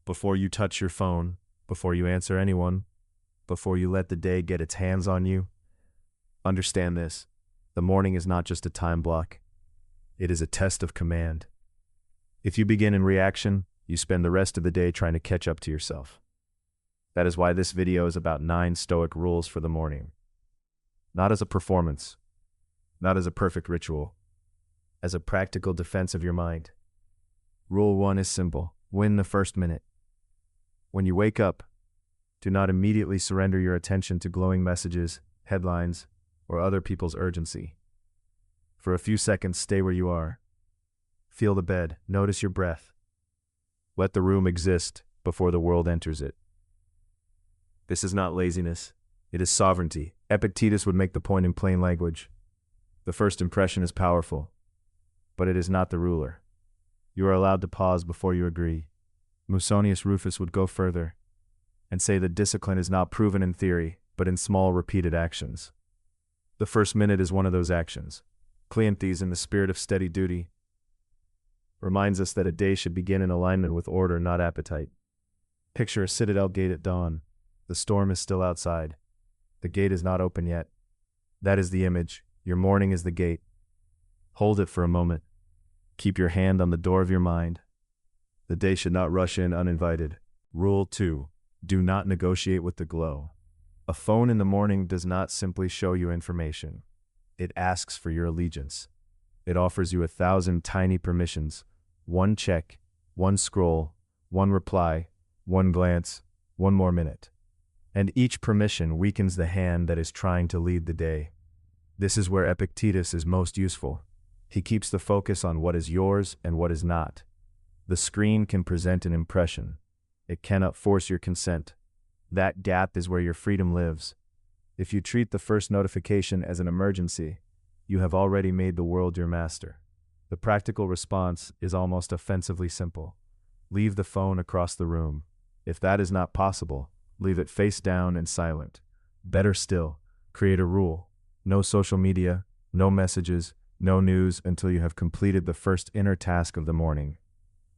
Before you touch your phone, before you answer anyone, before you let the day get its hands on you, understand this. The morning is not just a time block. It is a test of command. If you begin in reaction, you spend the rest of the day trying to catch up to yourself. That is why this video is about 9 Stoic rules for the morning. Not as a performance, not as a perfect ritual, as a practical defense of your mind. Rule 1 is simple. Win the first minute. When you wake up, do not immediately surrender your attention to glowing messages, headlines, or other people's urgency. For a few seconds, stay where you are. Feel the bed, notice your breath. Let the room exist before the world enters it. This is not laziness, it is sovereignty. Epictetus would make the point in plain language. The first impression is powerful, but it is not the ruler. You are allowed to pause before you agree. Musonius Rufus would go further and say that discipline is not proven in theory, but in small repeated actions. The first minute is one of those actions. Cleanthes, in the spirit of steady duty, reminds us that a day should begin in alignment with order, not appetite. Picture a Citadel gate at dawn. The storm is still outside. The gate is not open yet. That is the image. Your morning is the gate. Hold it for a moment. Keep your hand on the door of your mind. The day should not rush in uninvited. Rule 2. Do not negotiate with the glow. A phone in the morning does not simply show you information. It asks for your allegiance. It offers you 1,000 tiny permissions. One check, one scroll, one reply, one glance, one more minute. And each permission weakens the hand that is trying to lead the day. This is where Epictetus is most useful. He keeps the focus on what is yours and what is not. The screen can present an impression. It cannot force your consent. That gap is where your freedom lives. If you treat the first notification as an emergency, you have already made the world your master. The practical response is almost offensively simple. Leave the phone across the room. If that is not possible, leave it face down and silent. Better still, create a rule. No social media, no messages, no news until you have completed the first inner task of the morning.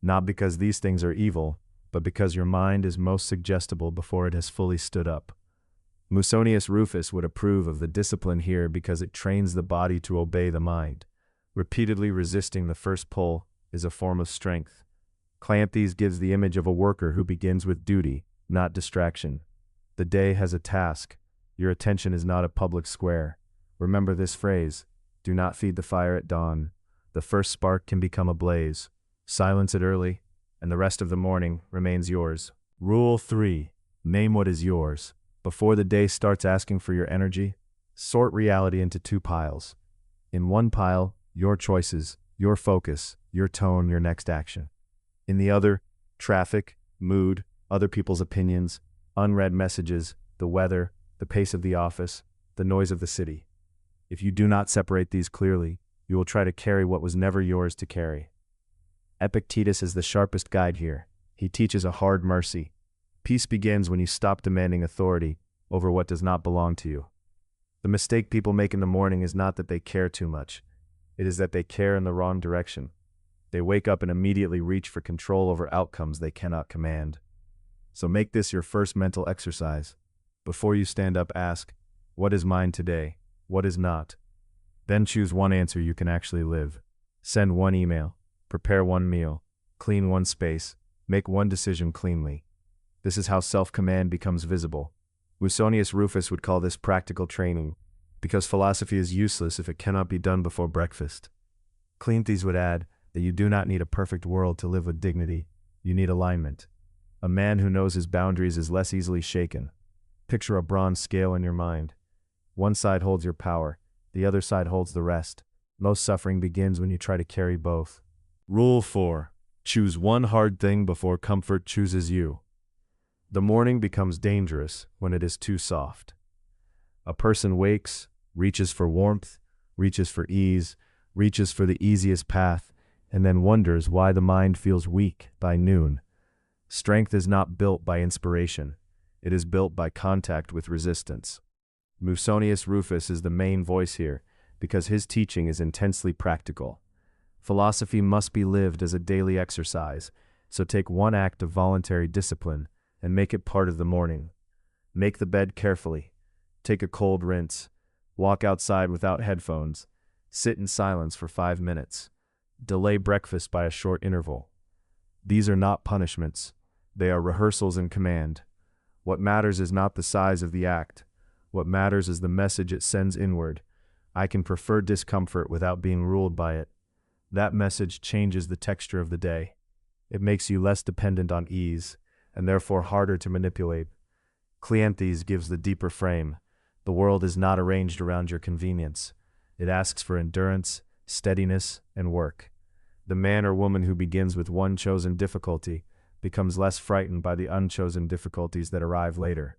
Not because these things are evil, but because your mind is most suggestible before it has fully stood up. Musonius Rufus would approve of the discipline here because it trains the body to obey the mind. Repeatedly resisting the first pull is a form of strength. Cleanthes gives the image of a worker who begins with duty, not distraction. The day has a task. Your attention is not a public square. Remember this phrase: do not feed the fire at dawn. The first spark can become a blaze. Silence it early, and the rest of the morning remains yours. Rule 3. Name what is yours. Before the day starts asking for your energy, sort reality into 2 piles. In one pile, your choices, your focus, your tone, your next action. In the other, traffic, mood, other people's opinions, unread messages, the weather, the pace of the office, the noise of the city. If you do not separate these clearly, you will try to carry what was never yours to carry. Epictetus is the sharpest guide here. He teaches a hard mercy. Peace begins when you stop demanding authority over what does not belong to you. The mistake people make in the morning is not that they care too much. It is that they care in the wrong direction. They wake up and immediately reach for control over outcomes they cannot command. So make this your first mental exercise. Before you stand up, ask, what is mine today? What is not? Then choose one answer you can actually live. Send one email. Prepare one meal, clean one space, make one decision cleanly. This is how self-command becomes visible. Musonius Rufus would call this practical training, because philosophy is useless if it cannot be done before breakfast. Cleanthes would add that you do not need a perfect world to live with dignity. You need alignment. A man who knows his boundaries is less easily shaken. Picture a bronze scale in your mind. One side holds your power, the other side holds the rest. Most suffering begins when you try to carry both. Rule 4. Choose one hard thing before comfort chooses you. The morning becomes dangerous when it is too soft. A person wakes, reaches for warmth, reaches for ease, reaches for the easiest path, and then wonders why the mind feels weak by noon. Strength is not built by inspiration. It is built by contact with resistance. Musonius Rufus is the main voice here because his teaching is intensely practical. Philosophy must be lived as a daily exercise, So take one act of voluntary discipline and make it part of the morning. Make the bed carefully. Take a cold rinse. Walk outside without headphones. Sit in silence for 5 minutes. Delay breakfast by a short interval. These are not punishments. They are rehearsals in command. What matters is not the size of the act. What matters is the message it sends inward. I can prefer discomfort without being ruled by it. That message changes the texture of the day. It makes you less dependent on ease, and therefore harder to manipulate. Cleanthes gives the deeper frame. The world is not arranged around your convenience. It asks for endurance, steadiness, and work. The man or woman who begins with one chosen difficulty becomes less frightened by the unchosen difficulties that arrive later.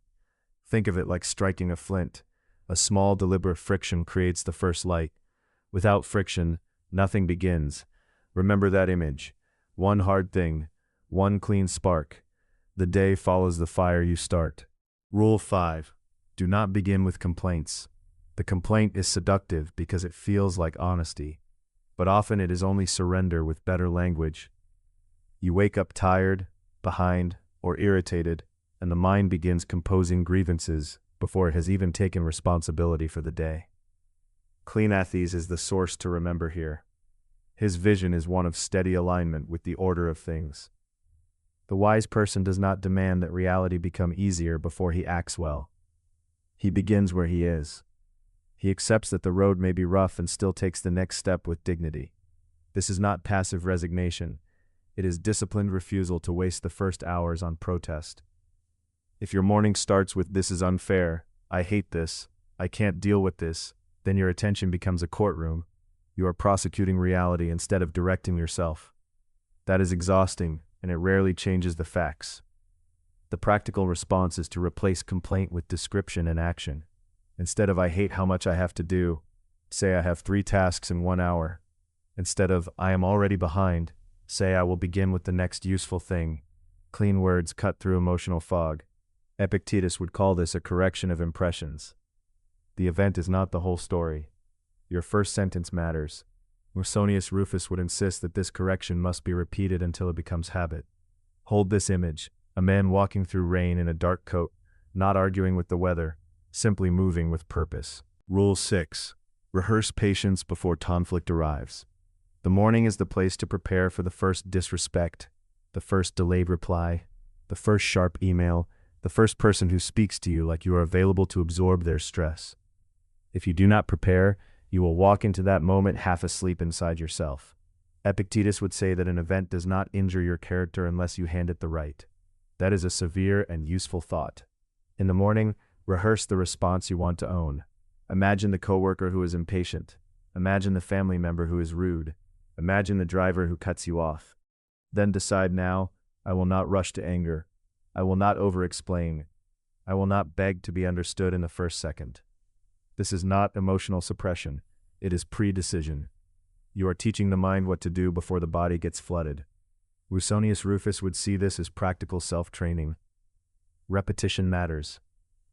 Think of it like striking a flint. A small, deliberate friction creates the first light. Without friction, nothing begins. Remember that image. One hard thing, one clean spark. The day follows the fire you start. Rule 5. Do not begin with complaints. The complaint is seductive because it feels like honesty, but often it is only surrender with better language. You wake up tired, behind, or irritated, and the mind begins composing grievances before it has even taken responsibility for the day. Cleanthes is the source to remember here. His vision is one of steady alignment with the order of things. The wise person does not demand that reality become easier before he acts well. He begins where he is. He accepts that the road may be rough and still takes the next step with dignity. This is not passive resignation. It is disciplined refusal to waste the first hours on protest. If your morning starts with "this is unfair," "I hate this," "I can't deal with this," then your attention becomes a courtroom. You are prosecuting reality instead of directing yourself. That is exhausting, and it rarely changes the facts. The practical response is to replace complaint with description and action. Instead of "I hate how much I have to do," say "I have 3 tasks in 1 hour." Instead of "I am already behind," say "I will begin with the next useful thing." Clean words cut through emotional fog. Epictetus would call this a correction of impressions. The event is not the whole story. Your first sentence matters. Musonius Rufus would insist that this correction must be repeated until it becomes habit. Hold this image: a man walking through rain in a dark coat, not arguing with the weather, simply moving with purpose. Rule 6. Rehearse patience before conflict arrives. The morning is the place to prepare for the first disrespect, the first delayed reply, the first sharp email, the first person who speaks to you like you are available to absorb their stress. If you do not prepare, you will walk into that moment half asleep inside yourself. Epictetus would say that an event does not injure your character unless you hand it the right. That is a severe and useful thought. In the morning, rehearse the response you want to own. Imagine the coworker who is impatient. Imagine the family member who is rude. Imagine the driver who cuts you off. Then decide now, I will not rush to anger. I will not over-explain. I will not beg to be understood in the first second. This is not emotional suppression. It is pre-decision. You are teaching the mind what to do before the body gets flooded. Musonius Rufus would see this as practical self-training. Repetition matters.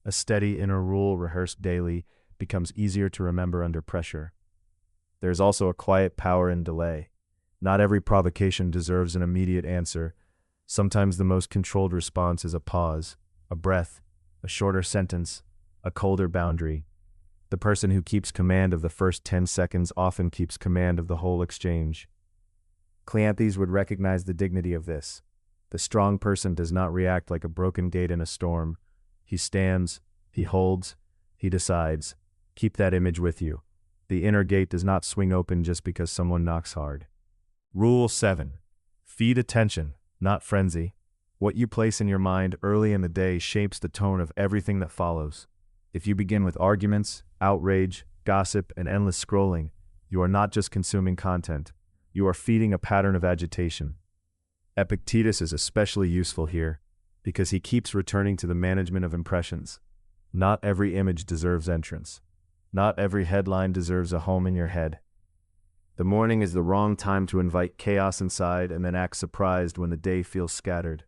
A steady inner rule rehearsed daily becomes easier to remember under pressure. There is also a quiet power in delay. Not every provocation deserves an immediate answer. Sometimes the most controlled response is a pause, a breath, a shorter sentence, a colder boundary. The person who keeps command of the first 10 seconds often keeps command of the whole exchange. Cleanthes would recognize the dignity of this. The strong person does not react like a broken gate in a storm. He stands, he holds, he decides. Keep that image with you. The inner gate does not swing open just because someone knocks hard. Rule 7. Feed attention, not frenzy. What you place in your mind early in the day shapes the tone of everything that follows. If you begin with arguments, outrage, gossip, and endless scrolling, you are not just consuming content. You are feeding a pattern of agitation. Epictetus is especially useful here because he keeps returning to the management of impressions. Not every image deserves entrance. Not every headline deserves a home in your head. The morning is the wrong time to invite chaos inside and then act surprised when the day feels scattered.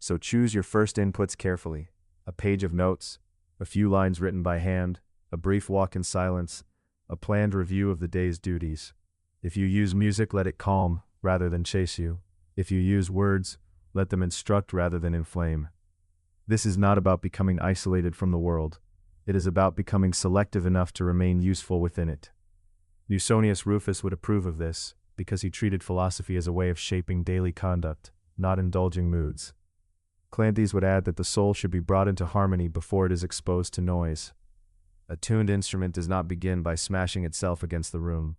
So choose your first inputs carefully. A page of notes, a few lines written by hand, a brief walk in silence, a planned review of the day's duties. If you use music, let it calm rather than chase you. If you use words, let them instruct rather than inflame. This is not about becoming isolated from the world. It is about becoming selective enough to remain useful within it. Musonius Rufus would approve of this, because he treated philosophy as a way of shaping daily conduct, not indulging moods. Cleanthes would add that the soul should be brought into harmony before it is exposed to noise. A tuned instrument does not begin by smashing itself against the room.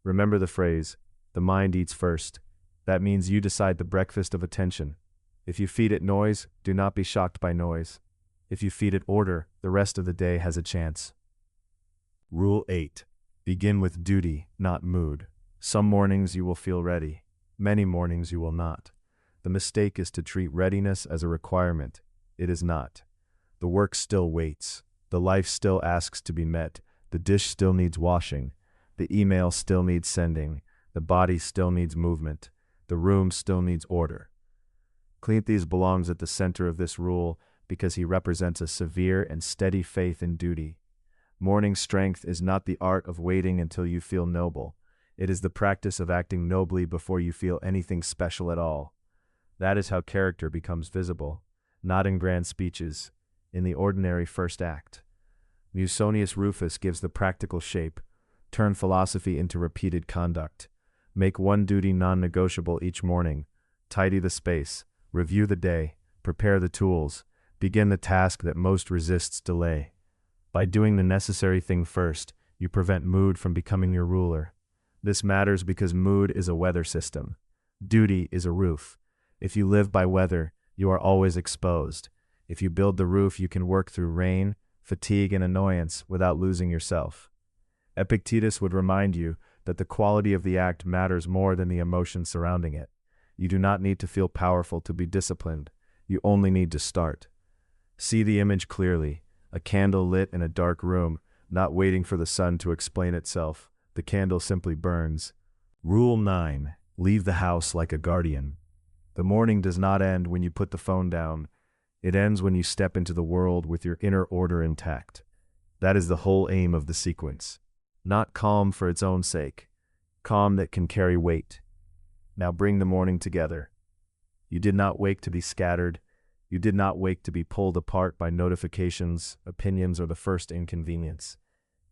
Remember the phrase, the mind eats first. That means you decide the breakfast of attention. If you feed it noise, do not be shocked by noise. If you feed it order, the rest of the day has a chance. Rule 8. Begin with duty, not mood. Some mornings you will feel ready. Many mornings you will not. The mistake is to treat readiness as a requirement. It is not. The work still waits. The life still asks to be met. The dish still needs washing. The email still needs sending. The body still needs movement. The room still needs order. Cleanthes belongs at the center of this rule because he represents a severe and steady faith in duty. Morning strength is not the art of waiting until you feel noble. It is the practice of acting nobly before you feel anything special at all. That is how character becomes visible, not in grand speeches, in the ordinary first act. Musonius Rufus gives the practical shape. Turn philosophy into repeated conduct. Make one duty non-negotiable each morning. Tidy the space. Review the day. Prepare the tools. Begin the task that most resists delay. By doing the necessary thing first, you prevent mood from becoming your ruler. This matters because mood is a weather system. Duty is a roof. If you live by weather, you are always exposed. If you build the roof, you can work through rain, fatigue, and annoyance without losing yourself. Epictetus would remind you that the quality of the act matters more than the emotion surrounding it. You do not need to feel powerful to be disciplined. You only need to start. See the image clearly. A candle lit in a dark room, not waiting for the sun to explain itself. The candle simply burns. Rule 9. Leave the house like a guardian. The morning does not end when you put the phone down. It ends when you step into the world with your inner order intact. That is the whole aim of the sequence. Not calm for its own sake. Calm that can carry weight. Now bring the morning together. You did not wake to be scattered. You did not wake to be pulled apart by notifications, opinions, or the first inconvenience.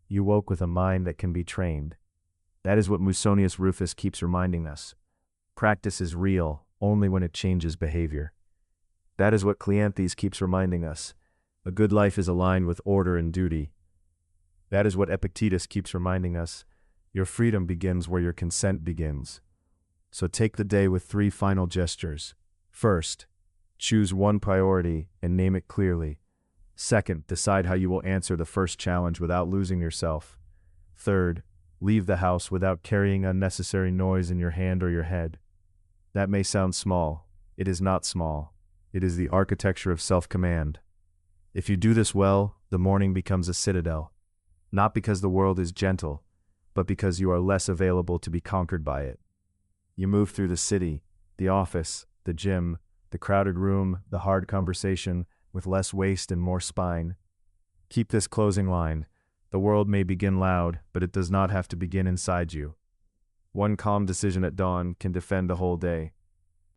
You woke with a mind that can be trained. That is what Musonius Rufus keeps reminding us. Practice is real only when it changes behavior. That is what Cleanthes keeps reminding us. A good life is aligned with order and duty. That is what Epictetus keeps reminding us. Your freedom begins where your consent begins. So take the day with 3 final gestures. First, choose one priority and name it clearly. Second, decide how you will answer the first challenge without losing yourself. Third, leave the house without carrying unnecessary noise in your hand or your head. That may sound small. It is not small. It is the architecture of self-command. If you do this well, the morning becomes a citadel. Not because the world is gentle, but because you are less available to be conquered by it. You move through the city, the office, the gym, the crowded room, the hard conversation, with less waist and more spine. Keep this closing line. The world may begin loud, but it does not have to begin inside you. One calm decision at dawn can defend the whole day.